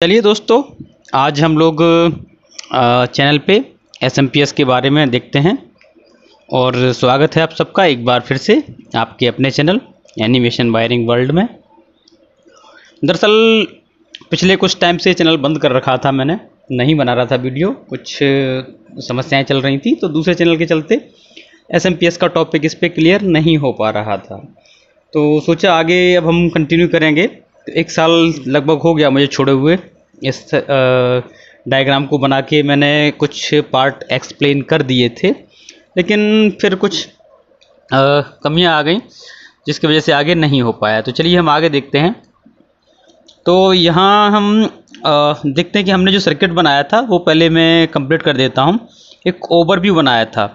चलिए दोस्तों, आज हम लोग चैनल पे एसएमपीएस के बारे में देखते हैं और स्वागत है आप सबका एक बार फिर से आपके अपने चैनल एनिमेशन वायरिंग वर्ल्ड में। दरअसल पिछले कुछ टाइम से चैनल बंद कर रखा था, मैंने नहीं बना रहा था वीडियो, कुछ समस्याएं चल रही थी तो दूसरे चैनल के चलते एसएमपीएस का टॉपिक इस पर क्लियर नहीं हो पा रहा था, तो सोचा आगे अब हम कंटिन्यू करेंगे। एक साल लगभग हो गया मुझे छोड़े हुए। इस डायग्राम को बना के मैंने कुछ पार्ट एक्सप्लेन कर दिए थे, लेकिन फिर कुछ कमियां आ गई जिसकी वजह से आगे नहीं हो पाया। तो चलिए हम आगे देखते हैं। तो यहाँ हम देखते हैं कि हमने जो सर्किट बनाया था वो पहले मैं कंप्लीट कर देता हूँ। एक ओवरव्यू बनाया था।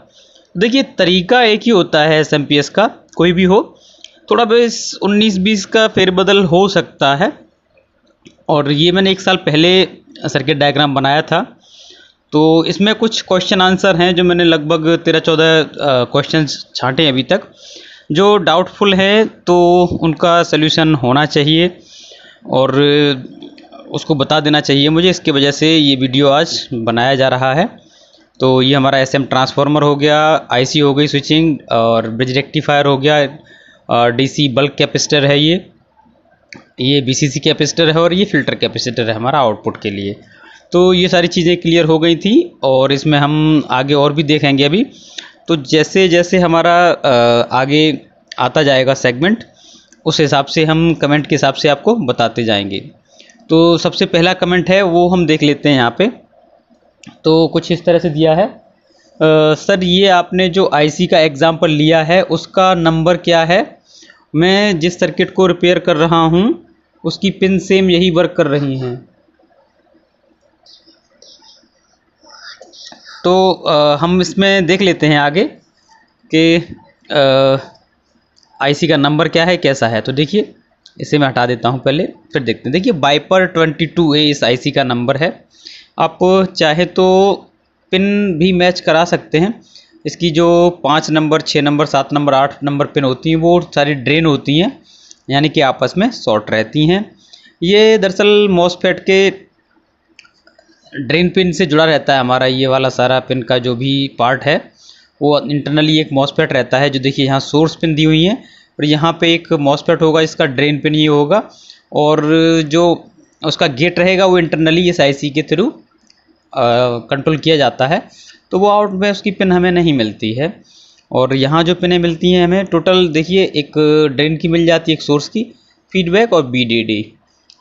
देखिए तरीका एक ही होता है एसएमपीएस का, कोई भी हो, थोड़ा बस 19-20 का फेरबदल हो सकता है। और ये मैंने एक साल पहले सर्किट डायग्राम बनाया था, तो इसमें कुछ क्वेश्चन आंसर हैं जो मैंने लगभग 13-14 क्वेश्चंस छांटे अभी तक। जो डाउटफुल है तो उनका सल्यूशन होना चाहिए और उसको बता देना चाहिए मुझे, इसकी वजह से ये वीडियो आज बनाया जा रहा है। तो ये हमारा एसएम ट्रांसफार्मर हो गया, आईसी हो गई स्विचिंग, और ब्रिज रेक्टिफायर हो गया, डीसी बल्क कैपेसिटर है, ये बीसीसी कैपेसिटर है, और ये फ़िल्टर कैपेसिटर है हमारा आउटपुट के लिए। तो ये सारी चीज़ें क्लियर हो गई थी और इसमें हम आगे और भी देखेंगे अभी। तो जैसे जैसे हमारा आगे आता जाएगा सेगमेंट, उस हिसाब से हम कमेंट के हिसाब से आपको बताते जाएंगे। तो सबसे पहला कमेंट है वो हम देख लेते हैं यहाँ पे। तो कुछ इस तरह से दिया है, सर ये आपने जो आईसी का एग्जाम्पल लिया है उसका नंबर क्या है? मैं जिस सर्किट को रिपेयर कर रहा हूँ उसकी पिन सेम यही वर्क कर रही हैं। तो हम इसमें देख लेते हैं आगे कि आईसी का नंबर क्या है, कैसा है। तो देखिए इसे मैं हटा देता हूँ पहले, फिर देखते हैं। देखिए वाइपर 22A इस आईसी का नंबर है। आप चाहे तो पिन भी मैच करा सकते हैं। इसकी जो 5 number, 6 number, 7 number, 8 number pin होती हैं वो सारी ड्रेन होती हैं, यानी कि आपस में शॉर्ट रहती हैं। ये दरअसल मॉसफेट के ड्रेन पिन से जुड़ा रहता है हमारा ये वाला सारा पिन का जो भी पार्ट है वो इंटरनली एक मॉसफेट रहता है। जो देखिए यहाँ सोर्स पिन दी हुई है और यहाँ पे एक मॉसफेट होगा, इसका ड्रेन पिन ये होगा, और जो उसका गेट रहेगा वो इंटरनली इस आईसी के थ्रू कंट्रोल किया जाता है। तो वो आउट में उसकी पिन हमें नहीं मिलती है। और यहाँ जो पिनें मिलती हैं हमें टोटल देखिए, एक ड्रेन की मिल जाती है, एक सोर्स की, फीडबैक और बीडीडी,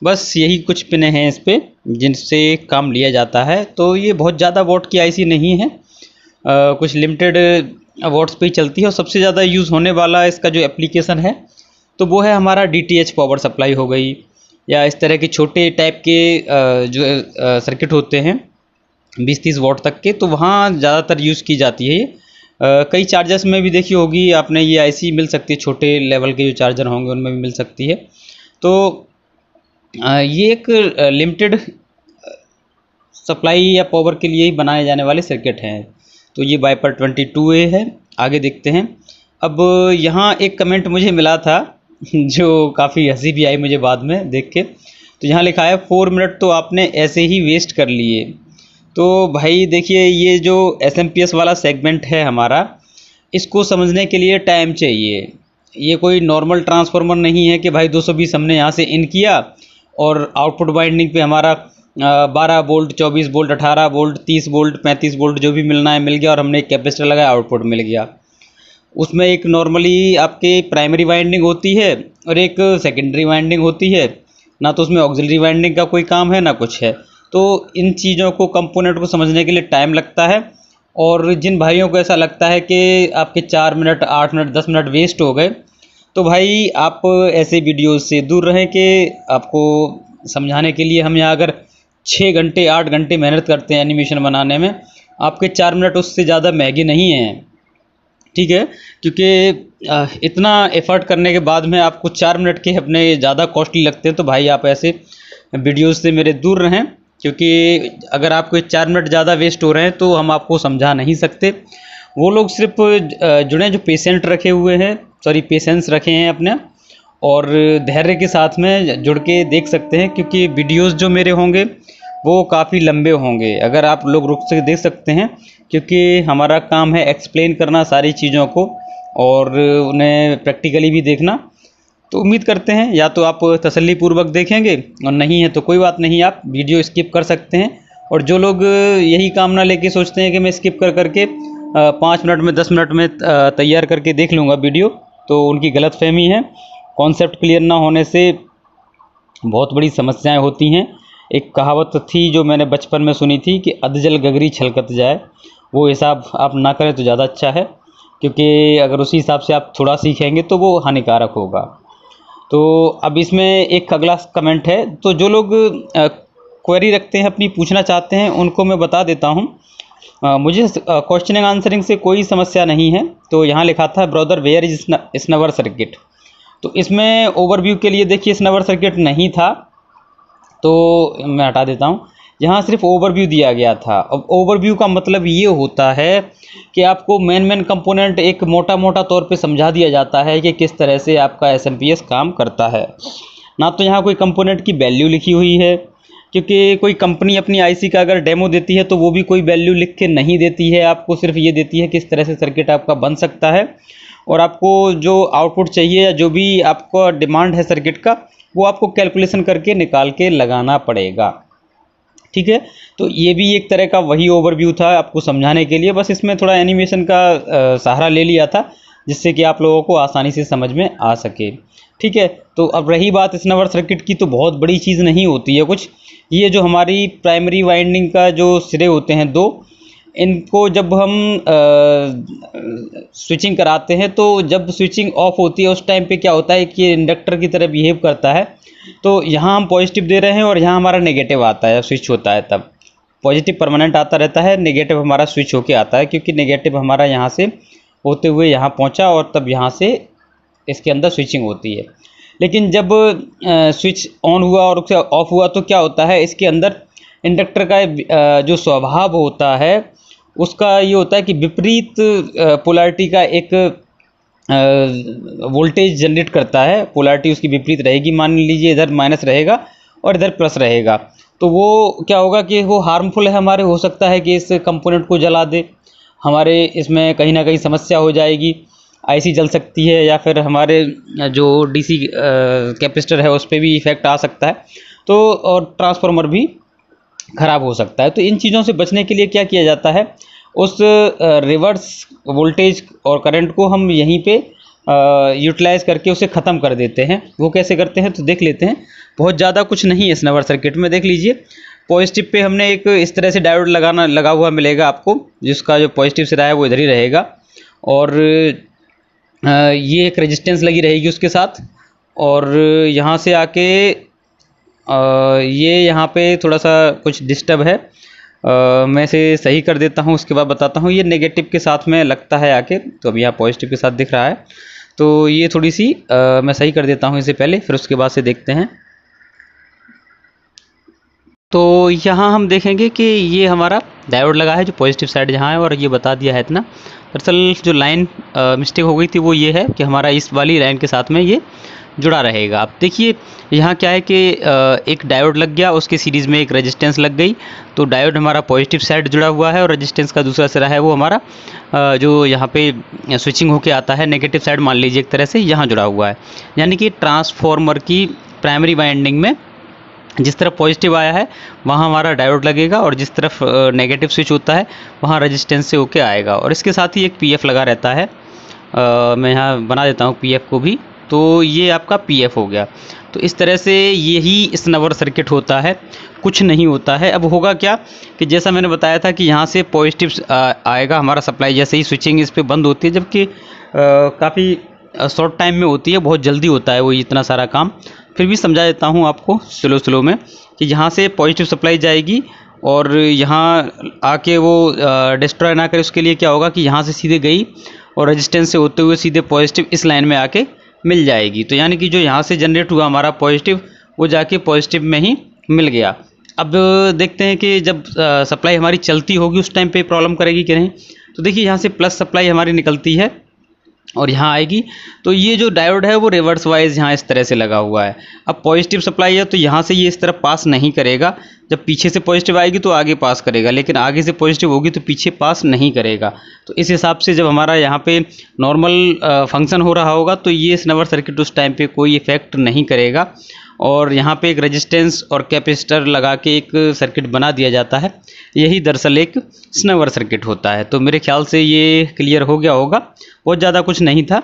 बस यही कुछ पिनें हैं इस पर जिनसे काम लिया जाता है। तो ये बहुत ज़्यादा वोट की आईसी नहीं है, कुछ लिमिटेड वोट्स पे ही चलती है। और सबसे ज़्यादा यूज़ होने वाला इसका जो एप्लीकेशन है तो वो है हमारा डीटीएच पावर सप्लाई हो गई, या इस तरह के छोटे टाइप के जो सर्किट होते हैं 20-30 वोट तक के, तो वहाँ ज़्यादातर यूज़ की जाती है ये। कई चार्जर्स में भी देखी होगी आपने ये आईसी मिल सकती है, छोटे लेवल के जो चार्जर होंगे उनमें भी मिल सकती है। तो ये एक लिमिटेड सप्लाई या पावर के लिए ही बनाए जाने वाले सर्किट हैं। तो ये वाइपर 22A है। आगे देखते हैं। अब यहाँ एक कमेंट मुझे मिला था जो काफ़ी हंसी भी आई मुझे बाद में देख के। तो यहाँ लिखा है 4 मिनट तो आपने ऐसे ही वेस्ट कर लिए। तो भाई देखिए, ये जो एसएमपीएस वाला सेगमेंट है हमारा, इसको समझने के लिए टाइम चाहिए। ये कोई नॉर्मल ट्रांसफार्मर नहीं है कि भाई 220 हमने यहाँ से इन किया और आउटपुट वाइंडिंग पे हमारा 12 volt, 24 volt, 18 volt, 30 volt, 35 volt जो भी मिलना है मिल गया, और हमने एक कैपेसिटर लगाया, आउटपुट मिल गया। उसमें एक नॉर्मली आपके प्राइमरी वाइंडिंग होती है और एक सेकेंडरी वाइंडिंग होती है, ना तो उसमें ऑक्सिलरी वाइंडिंग का कोई काम है ना कुछ है। तो इन चीज़ों को, कंपोनेंट को समझने के लिए टाइम लगता है। और जिन भाइयों को ऐसा लगता है कि आपके 4 मिनट, 8 मिनट, 10 मिनट वेस्ट हो गए, तो भाई आप ऐसे वीडियोस से दूर रहें कि आपको समझाने के लिए हम यहाँ अगर 6 घंटे, 8 घंटे मेहनत करते हैं एनिमेशन बनाने में, आपके 4 मिनट उससे ज़्यादा महंगे नहीं हैं, ठीक है। क्योंकि इतना एफर्ट करने के बाद में आपको 4 मिनट के अपने ज़्यादा कॉस्टली लगते हैं। तो भाई आप ऐसे वीडियोस से मेरे दूर रहें, क्योंकि अगर आपको 4 मिनट ज़्यादा वेस्ट हो रहे हैं तो हम आपको समझा नहीं सकते। वो लोग सिर्फ जुड़े जो पेशेंट रखे हुए हैं, सॉरी पेशेंस रखे हैं अपने, और धैर्य के साथ में जुड़ के देख सकते हैं, क्योंकि वीडियोस जो मेरे होंगे वो काफ़ी लंबे होंगे। अगर आप लोग रुक से देख सकते हैं, क्योंकि हमारा काम है एक्सप्लेन करना सारी चीज़ों को और उन्हें प्रैक्टिकली भी देखना। तो उम्मीद करते हैं या तो आप तसल्लीपूर्वक देखेंगे, और नहीं है तो कोई बात नहीं, आप वीडियो स्किप कर सकते हैं। और जो लोग यही काम ना लेके सोचते हैं कि मैं स्किप कर करके 5 मिनट में 10 मिनट में तैयार करके देख लूँगा वीडियो, तो उनकी गलतफहमी है। कॉन्सेप्ट क्लियर ना होने से बहुत बड़ी समस्याएं होती हैं। एक कहावत थी जो मैंने बचपन में सुनी थी कि अधजल गगरी छलकत जाए, वो हिसाब आप ना करें तो ज़्यादा अच्छा है, क्योंकि अगर उसी हिसाब से आप थोड़ा सीखेंगे तो वो हानिकारक होगा। तो अब इसमें एक अगला कमेंट है, तो जो लोग क्वेरी रखते हैं, अपनी पूछना चाहते हैं, उनको मैं बता देता हूं। मुझे क्वेश्चनिंग आंसरिंग से कोई समस्या नहीं है। तो यहाँ लिखा था ब्रदर वेयर इज स्नवर सर्किट, तो इसमें ओवरव्यू के लिए देखिए स्नवर सर्किट नहीं था, तो मैं हटा देता हूँ। यहाँ सिर्फ ओवरव्यू दिया गया था। अब ओवरव्यू का मतलब ये होता है कि आपको मेन कंपोनेंट एक मोटा मोटा तौर पे समझा दिया जाता है कि किस तरह से आपका SMPS काम करता है। ना तो यहाँ कोई कंपोनेंट की वैल्यू लिखी हुई है, क्योंकि कोई कंपनी अपनी आईसी का अगर डेमो देती है तो वो भी कोई वैल्यू लिख के नहीं देती है आपको, सिर्फ ये देती है किस तरह से सर्किट आपका बन सकता है, और आपको जो आउटपुट चाहिए या जो भी आपका डिमांड है सर्किट का, वो आपको कैलकुलेशन करके निकाल के लगाना पड़ेगा। ठीक है, तो ये भी एक तरह का वही ओवरव्यू था आपको समझाने के लिए, बस इसमें थोड़ा एनिमेशन का सहारा ले लिया था, जिससे कि आप लोगों को आसानी से समझ में आ सके। ठीक है, तो अब रही बात स्नवर सर्किट की, तो बहुत बड़ी चीज़ नहीं होती है कुछ। ये जो हमारी प्राइमरी वाइंडिंग का जो सिरे होते हैं दो, इनको जब हम स्विचिंग कराते हैं, तो जब स्विचिंग ऑफ होती है उस टाइम पे क्या होता है कि ये इंडक्टर की तरह बिहेव करता है। तो यहाँ हम पॉजिटिव दे रहे हैं और यहाँ हमारा नेगेटिव आता है, स्विच होता है, तब पॉजिटिव परमानेंट आता रहता है, नेगेटिव हमारा स्विच होके आता है, क्योंकि नेगेटिव हमारा यहाँ से होते हुए यहाँ पहुँचा और तब यहाँ से इसके अंदर स्विचिंग होती है। लेकिन जब स्विच ऑन हुआ और उससे ऑफ हुआ तो क्या होता है, इसके अंदर इंडक्टर का जो स्वभाव होता है उसका ये होता है कि विपरीत पोलैरिटी का एक वोल्टेज जनरेट करता है। पोलैरिटी उसकी विपरीत रहेगी, मान लीजिए इधर माइनस रहेगा और इधर प्लस रहेगा, तो वो क्या होगा कि वो हार्मफुल है हमारे, हो सकता है कि इस कंपोनेंट को जला दे, हमारे इसमें कहीं ना कहीं समस्या हो जाएगी, आईसी जल सकती है, या फिर हमारे जो डीसी कैपेसिटर है उस पर भी इफेक्ट आ सकता है, तो और ट्रांसफार्मर भी ख़राब हो सकता है। तो इन चीज़ों से बचने के लिए क्या किया जाता है, उस रिवर्स वोल्टेज और करंट को हम यहीं पे यूटिलाइज़ करके उसे ख़त्म कर देते हैं। वो कैसे करते हैं तो देख लेते हैं। बहुत ज़्यादा कुछ नहीं है स्नवर सर्किट में, देख लीजिए। पॉजिटिव पे हमने एक इस तरह से डायोड लगा हुआ मिलेगा आपको, जिसका जो पॉजिटिव सिरा है वो इधर ही रहेगा, और ये एक रेजिस्टेंस लगी रहेगी उसके साथ, और यहाँ से आके ये यहाँ पे थोड़ा सा कुछ डिस्टर्ब है, मैं इसे सही कर देता हूँ, उसके बाद बताता हूँ। ये नेगेटिव के साथ में लगता है आके, तो अभी यहाँ पॉजिटिव के साथ दिख रहा है, तो ये थोड़ी सी मैं सही कर देता हूँ इसे पहले, फिर उसके बाद से देखते हैं। तो यहाँ हम देखेंगे कि ये हमारा डायोड लगा है जो पॉजिटिव साइड जहाँ है, और ये बता दिया है इतना। दरअसल जो लाइन मिस्टेक हो गई थी वो ये है कि हमारा इस वाली लाइन के साथ में ये जुड़ा रहेगा। अब देखिए यहाँ क्या है कि एक डायोड लग गया, उसके सीरीज़ में एक रेजिस्टेंस लग गई, तो डायोड हमारा पॉजिटिव साइड जुड़ा हुआ है और रेजिस्टेंस का दूसरा सिरा है वो हमारा जो यहाँ पे स्विचिंग होके आता है नेगेटिव साइड, मान लीजिए एक तरह से यहाँ जुड़ा हुआ है। यानी कि ट्रांसफॉर्मर की प्राइमरी वाइंडिंग में जिस तरफ पॉजिटिव आया है वहाँ हमारा डायोड लगेगा, और जिस तरफ नेगेटिव स्विच होता है वहाँ रेजिस्टेंस से होके आएगा, और इसके साथ ही एक पीएफ लगा रहता है। मैं यहाँ बना देता हूँ पीएफ को भी, तो ये आपका पीएफ हो गया। तो इस तरह से यही स्नवर सर्किट होता है, कुछ नहीं होता है। अब होगा क्या कि जैसा मैंने बताया था कि यहाँ से पॉजिटिव आएगा हमारा सप्लाई, जैसे ही स्विचिंग इस पर बंद होती है, जबकि काफ़ी शॉर्ट टाइम में होती है, बहुत जल्दी होता है वो इतना सारा काम। फिर भी समझा देता हूँ आपको स्लो में कि यहाँ से पॉजिटिव सप्लाई जाएगी और यहाँ आके वो डिस्ट्रॉय ना करे, उसके लिए क्या होगा कि यहाँ से सीधे गई और रेजिस्टेंस से होते हुए सीधे पॉजिटिव इस लाइन में आके मिल जाएगी। तो यानी कि जो यहाँ से जनरेट हुआ हमारा पॉजिटिव, वो जाके पॉजिटिव में ही मिल गया। अब देखते हैं कि जब सप्लाई हमारी चलती होगी उस टाइम पे प्रॉब्लम करेगी कि नहीं। तो देखिए यहाँ से प्लस सप्लाई हमारी निकलती है और यहाँ आएगी तो ये जो डायोड है वो रिवर्स वाइज यहाँ इस तरह से लगा हुआ है। अब पॉजिटिव सप्लाई है तो यहाँ से ये इस तरफ पास नहीं करेगा, जब पीछे से पॉजिटिव आएगी तो आगे पास करेगा, लेकिन आगे से पॉजिटिव होगी तो पीछे पास नहीं करेगा। तो इस हिसाब से जब हमारा यहाँ पे नॉर्मल फंक्शन हो रहा होगा तो ये स्नवर सर्किट उस टाइम पे कोई इफेक्ट नहीं करेगा। और यहाँ पे एक रेजिस्टेंस और कैपेसिटर लगा के एक सर्किट बना दिया जाता है, यही दरअसल एक स्नवर सर्किट होता है। तो मेरे ख्याल से ये क्लियर हो गया होगा, बहुत ज़्यादा कुछ नहीं था।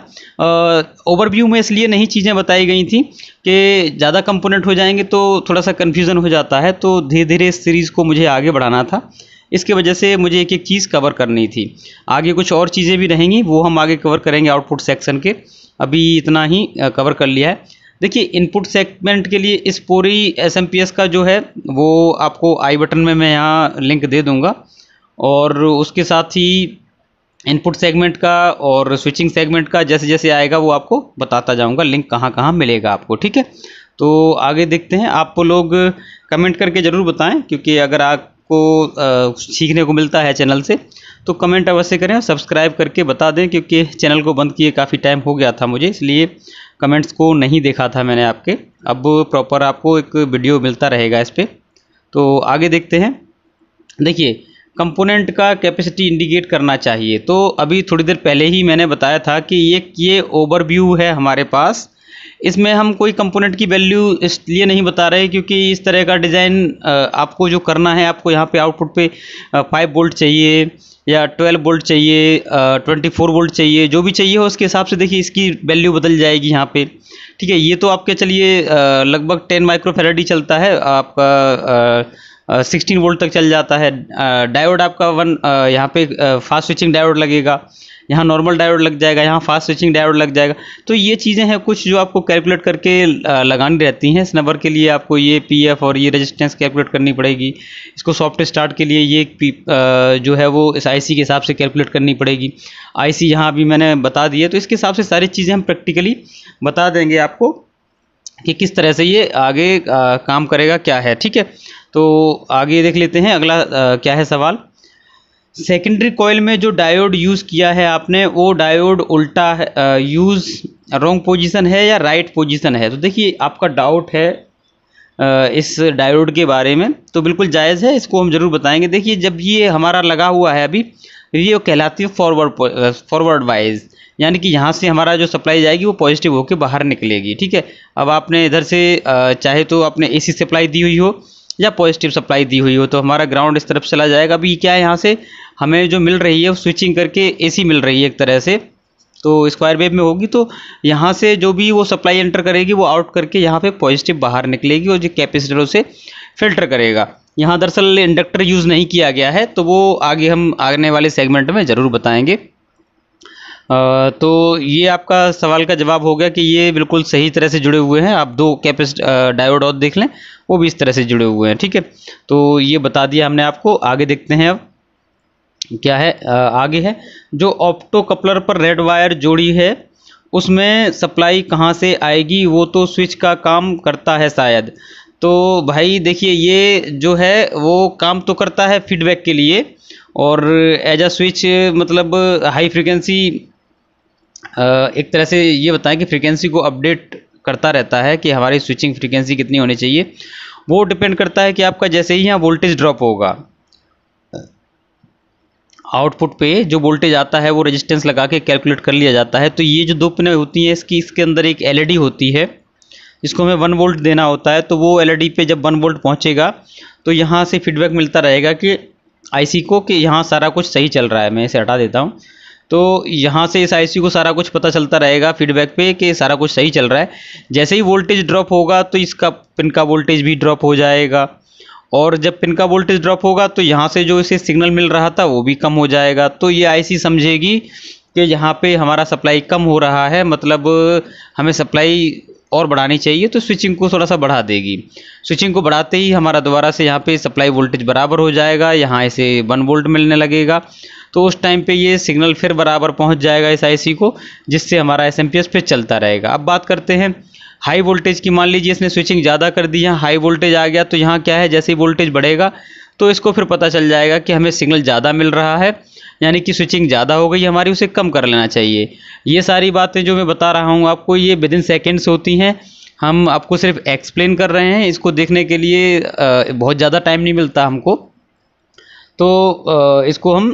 ओवरव्यू में इसलिए नहीं चीज़ें बताई गई थी कि ज़्यादा कंपोनेंट हो जाएंगे तो थोड़ा सा कन्फ्यूज़न हो जाता है, तो धीरे धीरे इस सीरीज़ को मुझे आगे बढ़ाना था, इसके वजह से मुझे एक एक चीज़ कवर करनी थी। आगे कुछ और चीज़ें भी रहेंगी, वो हम आगे कवर करेंगे आउटपुट सेक्शन के, अभी इतना ही कवर कर लिया है। देखिए इनपुट सेगमेंट के लिए इस पूरी SMPS का जो है वो आपको आई बटन में मैं यहाँ लिंक दे दूँगा, और उसके साथ ही इनपुट सेगमेंट का और स्विचिंग सेगमेंट का जैसे जैसे आएगा वो आपको बताता जाऊँगा, लिंक कहाँ कहाँ मिलेगा आपको, ठीक है। तो आगे देखते हैं, आप लोग कमेंट करके ज़रूर बताएं, क्योंकि अगर आपको सीखने को मिलता है चैनल से तो कमेंट अवश्य करें और सब्सक्राइब करके बता दें, क्योंकि चैनल को बंद किए काफ़ी टाइम हो गया था मुझे, इसलिए कमेंट्स को नहीं देखा था मैंने आपके। अब प्रॉपर आपको एक वीडियो मिलता रहेगा इस पर। तो आगे देखते हैं। देखिए कंपोनेंट का कैपेसिटी इंडिकेट करना चाहिए, तो अभी थोड़ी देर पहले ही मैंने बताया था कि ये ओवरव्यू है हमारे पास, इसमें हम कोई कंपोनेंट की वैल्यू इसलिए नहीं बता रहे क्योंकि इस तरह का डिज़ाइन आपको जो करना है, आपको यहाँ पे आउटपुट पे 5 वोल्ट चाहिए या 12 वोल्ट चाहिए, 24 वोल्ट चाहिए, जो भी चाहिए हो उसके हिसाब से देखिए इसकी वैल्यू बदल जाएगी यहाँ पे, ठीक है। ये तो आपके चलिए लगभग 10 माइक्रोफैराड ही चलता है, आपका 16 वोल्ट तक चल जाता है। डायोड आपका यहाँ पे फास्ट स्विचिंग डायोड लगेगा, यहाँ नॉर्मल डायोड लग जाएगा, यहाँ फास्ट स्विचिंग डायोड लग जाएगा। तो ये चीज़ें हैं कुछ जो आपको कैलकुलेट करके लगानी रहती हैं। स्नवर के लिए आपको ये PF और ये रेजिस्टेंस कैलकुलेट करनी पड़ेगी, इसको सॉफ्ट स्टार्ट के लिए ये जो है वो इस IC के हिसाब से कैलकुलेट करनी पड़ेगी। IC यहाँ अभी मैंने बता दी है, तो इसके हिसाब से सारी चीज़ें हम प्रैक्टिकली बता देंगे आपको कि किस तरह से ये आगे काम करेगा, क्या है, ठीक है। तो आगे देख लेते हैं अगला क्या है सवाल। सेकेंडरी कॉइल में जो डायोड यूज़ किया है आपने, वो डायोड उल्टा है, यूज़ रॉन्ग पोजीशन है या राइट पोजीशन है। तो देखिए आपका डाउट है इस डायोड के बारे में, तो बिल्कुल जायज़ है, इसको हम ज़रूर बताएंगे। देखिए जब ये हमारा लगा हुआ है अभी, ये कहलाती है फॉरवर्ड वाइज, यानी कि यहाँ से हमारा जो सप्लाई जाएगी वो पॉजिटिव होकर बाहर निकलेगी, ठीक है। अब आपने इधर से चाहे तो आपने AC सप्लाई दी हुई हो या पॉजिटिव सप्लाई दी हुई हो, तो हमारा ग्राउंड इस तरफ चला जाएगा। अभी क्या है, यहाँ से हमें जो मिल रही है वो स्विचिंग करके AC मिल रही है एक तरह से, तो स्क्वायर वेव में होगी, तो यहाँ से जो भी वो सप्लाई एंटर करेगी वो आउट करके यहाँ पे पॉजिटिव बाहर निकलेगी और जो कैपेसिटर उसे फिल्टर करेगा। यहाँ दरअसल इंडक्टर यूज़ नहीं किया गया है, तो वो आगे हम आने वाले सेगमेंट में ज़रूर बताएंगे। तो ये आपका सवाल का जवाब हो गया कि ये बिल्कुल सही तरह से जुड़े हुए हैं। आप 2 डायोड और देख लें, वो भी इस तरह से जुड़े हुए हैं, ठीक है। तो ये बता दिया हमने आपको। आगे देखते हैं अब क्या है। आगे है जो ऑप्टो कपलर पर रेड वायर जोड़ी है उसमें सप्लाई कहाँ से आएगी, वो तो स्विच का काम करता है शायद। तो भाई देखिए ये जो है वो काम तो करता है फीडबैक के लिए, और एज अ स्विच मतलब हाई फ्रीक्वेंसी एक तरह से ये बताएं कि फ्रीक्वेंसी को अपडेट करता रहता है कि हमारी स्विचिंग फ्रीक्वेंसी कितनी होनी चाहिए। वो डिपेंड करता है कि आपका जैसे ही यहाँ वोल्टेज ड्रॉप होगा, आउटपुट पे जो वोल्टेज आता है वो रेजिस्टेंस लगा के कैलकुलेट कर लिया जाता है। तो ये जो 2 पिनें होती हैं इसके अंदर एक LED होती है जिसको हमें 1 वोल्ट देना होता है। तो वो LED पे जब 1 वोल्ट पहुँचेगा तो यहाँ से फीडबैक मिलता रहेगा कि IC को कि यहाँ सारा कुछ सही चल रहा है। मैं इसे हटा देता हूँ, तो यहाँ से इस IC को सारा कुछ पता चलता रहेगा फीडबैक पे कि सारा कुछ सही चल रहा है। जैसे ही वोल्टेज ड्रॉप होगा तो इसका पिन का वोल्टेज भी ड्रॉप हो जाएगा, और जब पिन का वोल्टेज ड्रॉप होगा तो यहाँ से जो इसे सिग्नल मिल रहा था वो भी कम हो जाएगा। तो ये IC समझेगी कि यहाँ पे हमारा सप्लाई कम हो रहा है, मतलब हमें सप्लाई और बढ़ानी चाहिए, तो स्विचिंग को थोड़ा सा बढ़ा देगी। स्विचिंग को बढ़ाते ही हमारा दोबारा से यहाँ पे सप्लाई वोल्टेज बराबर हो जाएगा, यहाँ इसे 1 वोल्ट मिलने लगेगा। तो उस टाइम पे ये सिग्नल फिर बराबर पहुँच जाएगा इस IC को, जिससे हमारा SMPS फिर चलता रहेगा। अब बात करते हैं हाई वोल्टेज की। मान लीजिए इसने स्विचिंग ज़्यादा कर दी, यहाँ हाई वोल्टेज आ गया, तो यहाँ क्या है जैसे ही वोल्टेज बढ़ेगा तो इसको फिर पता चल जाएगा कि हमें सिग्नल ज़्यादा मिल रहा है, यानी कि स्विचिंग ज़्यादा हो गई हमारी, उसे कम कर लेना चाहिए। ये सारी बातें जो मैं बता रहा हूँ आपको, ये विदिन सेकेंड्स होती हैं। हम आपको सिर्फ एक्सप्लेन कर रहे हैं, इसको देखने के लिए बहुत ज़्यादा टाइम नहीं मिलता हमको। तो इसको हम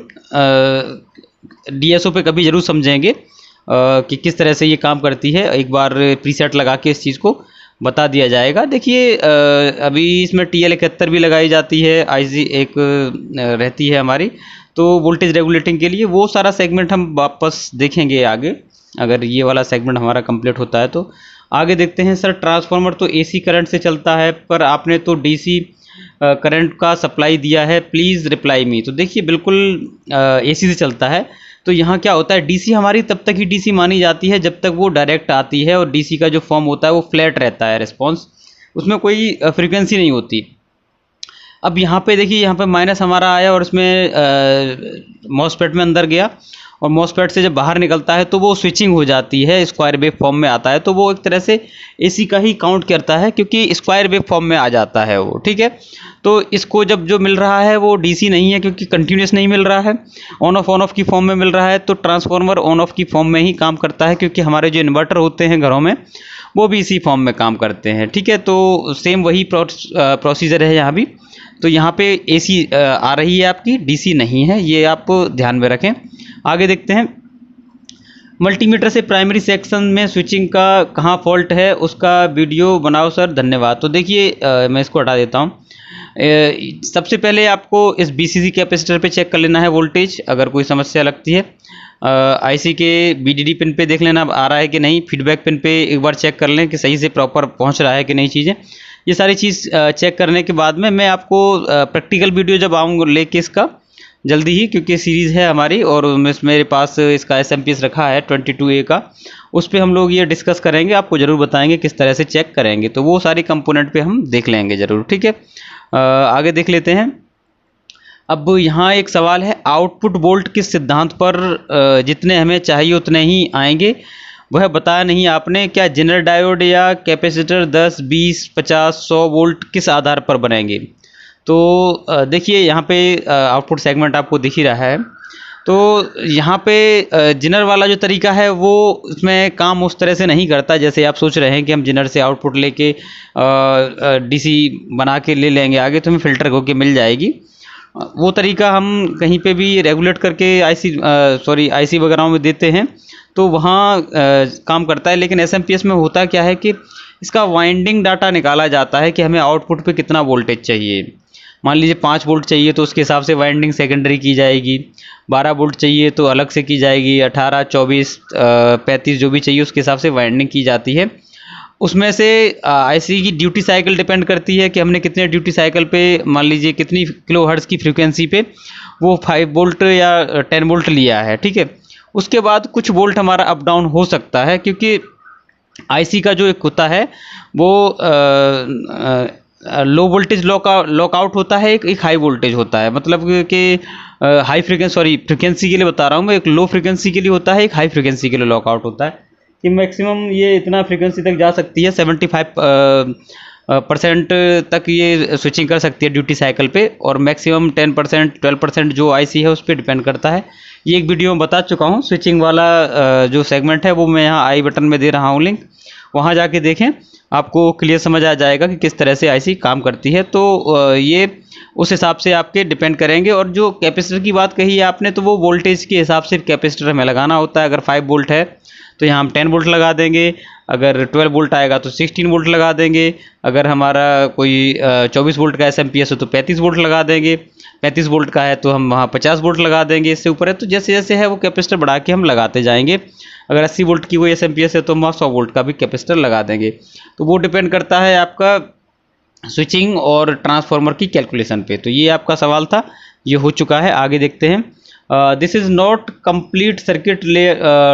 DSO पे कभी ज़रूर समझेंगे कि किस तरह से ये काम करती है। एक बार प्रीसेट लगा के इस चीज़ को बता दिया जाएगा। देखिए अभी इसमें TL71 भी लगाई जाती है, IC एक रहती है हमारी, तो वोल्टेज रेगुलेटिंग के लिए। वो सारा सेगमेंट हम वापस देखेंगे आगे, अगर ये वाला सेगमेंट हमारा कंप्लीट होता है तो। आगे देखते हैं सर, ट्रांसफार्मर तो AC करंट से चलता है, पर आपने तो DC करंट का सप्लाई दिया है, प्लीज़ रिप्लाई मी। तो देखिए बिल्कुल AC से चलता है। तो यहाँ क्या होता है, DC हमारी तब तक ही DC मानी जाती है जब तक वो डायरेक्ट आती है, और DC का जो फॉर्म होता है वो फ्लैट रहता है रिस्पॉन्स, उसमें कोई फ्रीक्वेंसी नहीं होती। अब यहाँ पे देखिए, यहाँ पे माइनस हमारा आया और इसमें मॉसफेट में अंदर गया, और मॉसफेट से जब बाहर निकलता है तो वो स्विचिंग हो जाती है, स्क्वायर वेव फॉर्म में आता है। तो वो एक तरह से AC का ही काउंट करता है, क्योंकि स्क्वायर वेव फॉर्म में आ जाता है वो, ठीक है। तो इसको जब जो मिल रहा है वो DC नहीं है, क्योंकि कंटिन्यूस नहीं मिल रहा है, ऑन ऑफ की फॉर्म में मिल रहा है। तो ट्रांसफार्मर ऑन ऑफ की फॉर्म में ही काम करता है, क्योंकि हमारे जो इन्वर्टर होते हैं घरों में वो भी इसी फॉर्म में काम करते हैं, ठीक है। तो सेम वही प्रोसीजर है यहाँ भी। तो यहाँ पे AC आ रही है आपकी, DC नहीं है, ये आप ध्यान में रखें। आगे देखते हैं, मल्टीमीटर से प्राइमरी सेक्शन में स्विचिंग का कहाँ फॉल्ट है, उसका वीडियो बनाओ सर, धन्यवाद। तो देखिए मैं इसको हटा देता हूँ। सबसे पहले आपको इस BCC कैपेसिटर पे चेक कर लेना है वोल्टेज, अगर कोई समस्या लगती है। IC के BDD पिन पे देख लेना आ रहा है कि नहीं, फीडबैक पिन पे एक बार चेक कर लें कि सही से प्रॉपर पहुंच रहा है कि नहीं चीज़ें। ये सारी चीज़ चेक करने के बाद में मैं आपको प्रैक्टिकल वीडियो जब आऊँगा लेके इसका जल्दी ही, क्योंकि सीरीज़ है हमारी, और मेरे पास इसका SMPS रखा है 22A का, उस पर हम लोग ये डिस्कस करेंगे, आपको ज़रूर बताएंगे किस तरह से चेक करेंगे। तो वो सारी कंपोनेंट पे हम देख लेंगे ज़रूर, ठीक है। आगे देख लेते हैं। अब यहाँ एक सवाल है, आउटपुट वोल्ट किस सिद्धांत पर जितने हमें चाहिए उतने ही आएंगे, वह बताया नहीं आपने। क्या जनरल डायोड या कैपेसिटर 10, 20, 50, 100 वोल्ट किस आधार पर बनेंगे? तो देखिए यहाँ पे आउटपुट सेगमेंट आपको दिख ही रहा है। तो यहाँ पे जिनर वाला जो तरीका है वो उसमें काम उस तरह से नहीं करता, जैसे आप सोच रहे हैं कि हम जिनर से आउटपुट लेके DC बना के ले लेंगे आगे तो हमें फ़िल्टर होके मिल जाएगी। वो तरीका हम कहीं पे भी रेगुलेट करके IC वगैरह में देते हैं तो वहाँ काम करता है। लेकिन SMPS में होता क्या है कि इसका वाइंडिंग डाटा निकाला जाता है कि हमें आउटपुट पे कितना वोल्टेज चाहिए। मान लीजिए 5 वोल्ट चाहिए तो उसके हिसाब से वाइंडिंग सेकेंडरी की जाएगी, 12 वोल्ट चाहिए तो अलग से की जाएगी, 18, 24, 35 जो भी चाहिए उसके हिसाब से वाइंडिंग की जाती है। उसमें से IC की ड्यूटी साइकिल डिपेंड करती है कि हमने कितने ड्यूटी साइकिल पे, मान लीजिए कितनी किलोहर्ट्ज़ की फ्रीक्वेंसी पे वो 5 वोल्ट या 10 वोल्ट लिया है, ठीक है। उसके बाद कुछ वोल्ट हमारा अप डाउन हो सकता है, क्योंकि IC का जो एक होता है वो लो वोल्टेज लॉकआउट होता है, एक हाई वोल्टेज होता है। मतलब कि हाई फ्रीक्वेंसी के लिए बता रहा हूँ मैं, एक लो फ्रीक्वेंसी के लिए होता है, एक हाई फ्रीक्वेंसी के लिए लॉकआउट होता है कि मैक्सिमम ये इतना फ्रीक्वेंसी तक जा सकती है, 75% तक ये स्विचिंग कर सकती है ड्यूटी साइकिल पे, और मैक्सिमम 10%, 12% जो IC है उस पर डिपेंड करता है। ये एक वीडियो में बता चुका हूँ। स्विचिंग वाला जो सेगमेंट है वो मैं यहाँ आई बटन में दे रहा हूँ लिंक, वहाँ जाके देखें, आपको क्लियर समझ आ जाएगा कि किस तरह से IC काम करती है। तो ये उस हिसाब से आपके डिपेंड करेंगे। और जो कैपेसिटर की बात कही है आपने, तो वो वोल्टेज के हिसाब से कैपेसिटर हमें लगाना होता है। अगर 5 वोल्ट है तो यहाँ हम 10 वोल्ट लगा देंगे, अगर 12 वोल्ट आएगा तो 16 वोल्ट लगा देंगे, अगर हमारा कोई 24 वोल्ट का SMPS है तो 35 वोल्ट लगा देंगे, 35 वोल्ट का है तो हम वहाँ 50 वोल्ट लगा देंगे। इससे ऊपर है तो जैसे जैसे है वो कैपेसिटर बढ़ा के हम लगाते जाएंगे। अगर 80 वोल्ट की कोई SMPS है तो हम 100 वोल्ट का भी कैपेसिटर लगा देंगे। तो वो डिपेंड करता है आपका स्विचिंग और ट्रांसफार्मर की कैलकुलेशन पे। तो ये आपका सवाल था, ये हो चुका है। आगे देखते हैं। This is not complete circuit,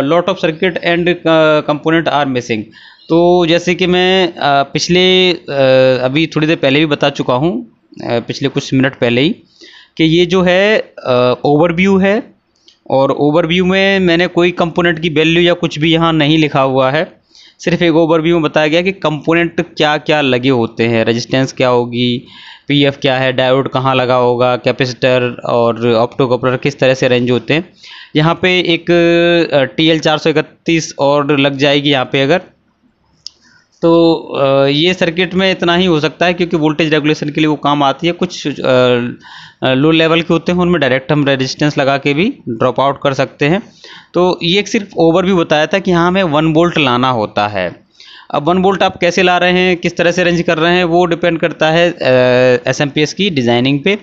lot of circuit and component are missing. तो जैसे कि मैं पिछले अभी थोड़ी देर पहले भी बता चुका हूँ, पिछले कुछ मिनट पहले ही, कि ये जो है ओवरव्यू है, और ओवरव्यू में मैंने कोई कंपोनेंट की वैल्यू या कुछ भी यहाँ नहीं लिखा हुआ है। सिर्फ एक ओवरव्यू में बताया गया कि कंपोनेंट क्या क्या लगे होते हैं, रेजिस्टेंस क्या होगी, पीएफ क्या है, डायोड कहाँ लगा होगा, कैपेसिटर और ऑप्टोकपलर किस तरह से रेंज होते हैं। यहाँ पे एक TL 431 और लग जाएगी यहाँ पे अगर, तो ये सर्किट में इतना ही हो सकता है क्योंकि वोल्टेज रेगुलेशन के लिए वो काम आती है। कुछ लो लेवल के होते हैं उनमें डायरेक्ट हम रेजिस्टेंस लगा के भी ड्रॉप आउट कर सकते हैं। तो ये एक सिर्फ ओवरव्यू बताया था कि हाँ हमें 1 वोल्ट लाना होता है। अब 1 वोल्ट आप कैसे ला रहे हैं, किस तरह से रेंज कर रहे हैं, वो डिपेंड करता है SMPS की डिज़ाइनिंग पे।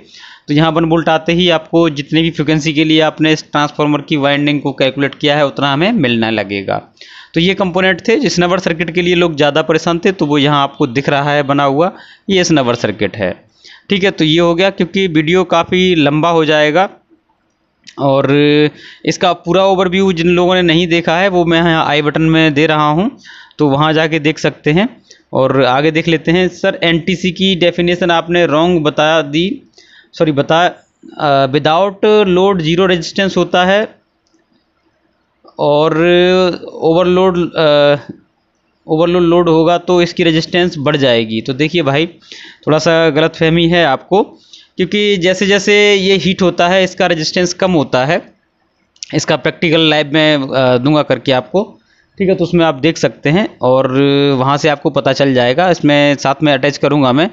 तो यहाँ 1 वोल्ट आते ही आपको जितनी भी फ्रिक्वेंसी के लिए आपने इस ट्रांसफार्मर की वाइंडिंग को कैलकुलेट किया है उतना हमें मिलना लगेगा। तो ये कंपोनेंट थे जिस स्नवर सर्किट के लिए लोग ज़्यादा परेशान थे, तो वो यहाँ आपको दिख रहा है बना हुआ, ये स्नवर सर्किट है। ठीक है, तो ये हो गया क्योंकि वीडियो काफ़ी लंबा हो जाएगा और इसका पूरा ओवरव्यू जिन लोगों ने नहीं देखा है वो मैं यहाँ आई बटन में दे रहा हूँ, तो वहाँ जाके देख सकते हैं। और आगे देख लेते हैं। सर NTC की डेफिनेशन आपने रॉन्ग बता दी, sorry without load zero resistance होता है और ओवरलोड लोड होगा तो इसकी रेजिस्टेंस बढ़ जाएगी। तो देखिए भाई, थोड़ा सा गलतफहमी है आपको, क्योंकि जैसे जैसे ये हीट होता है इसका रेजिस्टेंस कम होता है। इसका प्रैक्टिकल लाइव में दूंगा करके आपको, ठीक है, तो उसमें आप देख सकते हैं और वहाँ से आपको पता चल जाएगा। इसमें साथ में अटैच करूँगा मैं।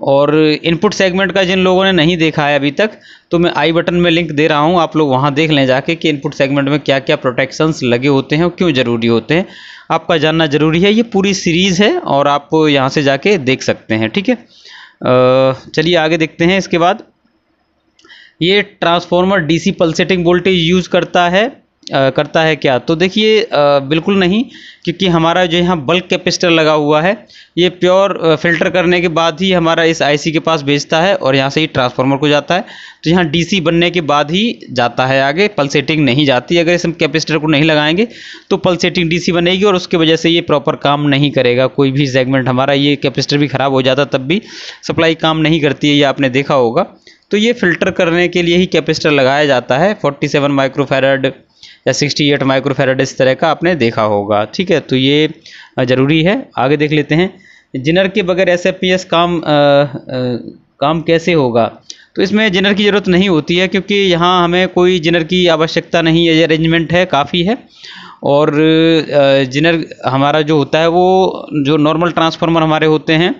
और इनपुट सेगमेंट का जिन लोगों ने नहीं देखा है अभी तक, तो मैं आई बटन में लिंक दे रहा हूँ, आप लोग वहाँ देख लें जाके कि इनपुट सेगमेंट में क्या क्या प्रोटेक्शंस लगे होते हैं और क्यों ज़रूरी होते हैं। आपका जानना ज़रूरी है। ये पूरी सीरीज़ है और आप यहाँ से जाके देख सकते हैं। ठीक है, चलिए आगे देखते हैं। इसके बाद ये transformer DC pulsating voltage use करता है क्या? तो देखिए बिल्कुल नहीं, क्योंकि हमारा जो यहाँ बल्क कैपेसिटर लगा हुआ है ये प्योर फिल्टर करने के बाद ही हमारा इस IC के पास भेजता है और यहाँ से ही ट्रांसफार्मर को जाता है। तो यहाँ DC बनने के बाद ही जाता है आगे, पल्सेटिंग नहीं जाती। अगर इस हम कैपेसिटर को नहीं लगाएंगे तो पल्सेटिंग DC बनेगी और उसके वजह से ये प्रॉपर काम नहीं करेगा। कोई भी सेगमेंट हमारा, ये कैपेसिटर भी ख़राब हो जाता तब भी सप्लाई काम नहीं करती है, ये आपने देखा होगा। तो ये फिल्टर करने के लिए ही कैपेसिटर लगाया जाता है। 47 माइक्रोफैरड या 68 माइक्रोफैरड इस तरह का आपने देखा होगा। ठीक है, तो ये ज़रूरी है। आगे देख लेते हैं। जिनर के बगैर SMPS काम कैसे होगा? तो इसमें जिनर की ज़रूरत नहीं होती है, क्योंकि यहाँ हमें कोई जिनर की आवश्यकता नहीं है। ये अरेंजमेंट है, काफ़ी है। और जिनर हमारा जो होता है वो जो नॉर्मल ट्रांसफार्मर हमारे होते हैं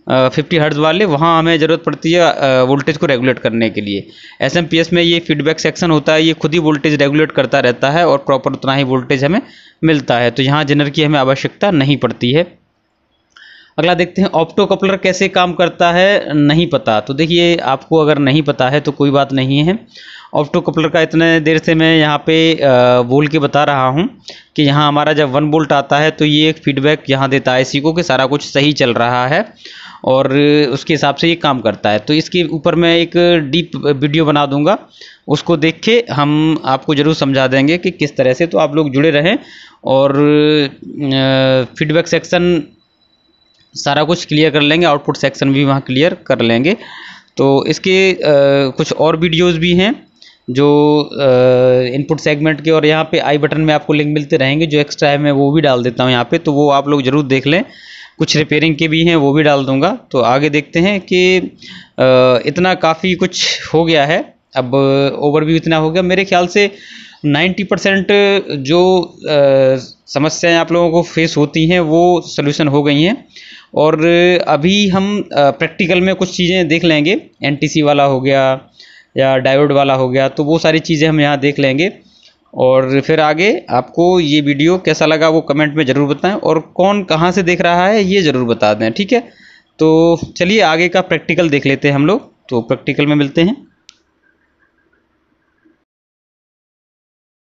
50 हर्ट्ज़ वाले, वहाँ हमें ज़रूरत पड़ती है वोल्टेज को रेगुलेट करने के लिए। SMPS में ये फीडबैक सेक्शन होता है, ये खुद ही वोल्टेज रेगुलेट करता रहता है और प्रॉपर उतना ही वोल्टेज हमें मिलता है। तो यहाँ जनर की हमें आवश्यकता नहीं पड़ती है। अगला देखते हैं, ऑप्टो कपलर कैसे काम करता है, नहीं पता। तो देखिए, आपको अगर नहीं पता है तो कोई बात नहीं है। ऑप्टो कपलर का इतने देर से मैं यहाँ पे बोल के बता रहा हूँ कि यहाँ हमारा जब 1 वोल्ट आता है तो ये एक फीडबैक यहाँ देता है IC को कि सारा कुछ सही चल रहा है और उसके हिसाब से ये काम करता है। तो इसके ऊपर मैं एक डीप वीडियो बना दूंगा, उसको देख के हम आपको ज़रूर समझा देंगे कि किस तरह से। तो आप लोग जुड़े रहें और फीडबैक सेक्शन सारा कुछ क्लियर कर लेंगे, आउटपुट सेक्शन भी वहाँ क्लियर कर लेंगे। तो इसके कुछ और वीडियोस भी हैं जो इनपुट सेगमेंट के, और यहाँ पे आई बटन में आपको लिंक मिलते रहेंगे। जो एक्स्ट्रा है मैं वो भी डाल देता हूँ यहाँ पे, तो वो आप लोग ज़रूर देख लें। कुछ रिपेयरिंग के भी हैं, वो भी डाल दूंगा। तो आगे देखते हैं कि इतना काफ़ी कुछ हो गया है। अब ओवरव्यू इतना हो गया। मेरे ख्याल से 90% जो समस्याएं आप लोगों को फेस होती हैं वो सॉल्यूशन हो गई हैं। और अभी हम प्रैक्टिकल में कुछ चीज़ें देख लेंगे। NTC वाला हो गया या डायोड वाला हो गया, तो वो सारी चीज़ें हम यहाँ देख लेंगे। और फिर आगे आपको ये वीडियो कैसा लगा वो कमेंट में ज़रूर बताएं, और कौन कहाँ से देख रहा है ये ज़रूर बता दें। ठीक है, तो चलिए आगे का प्रैक्टिकल देख लेते हैं हम लोग। तो प्रैक्टिकल में मिलते हैं।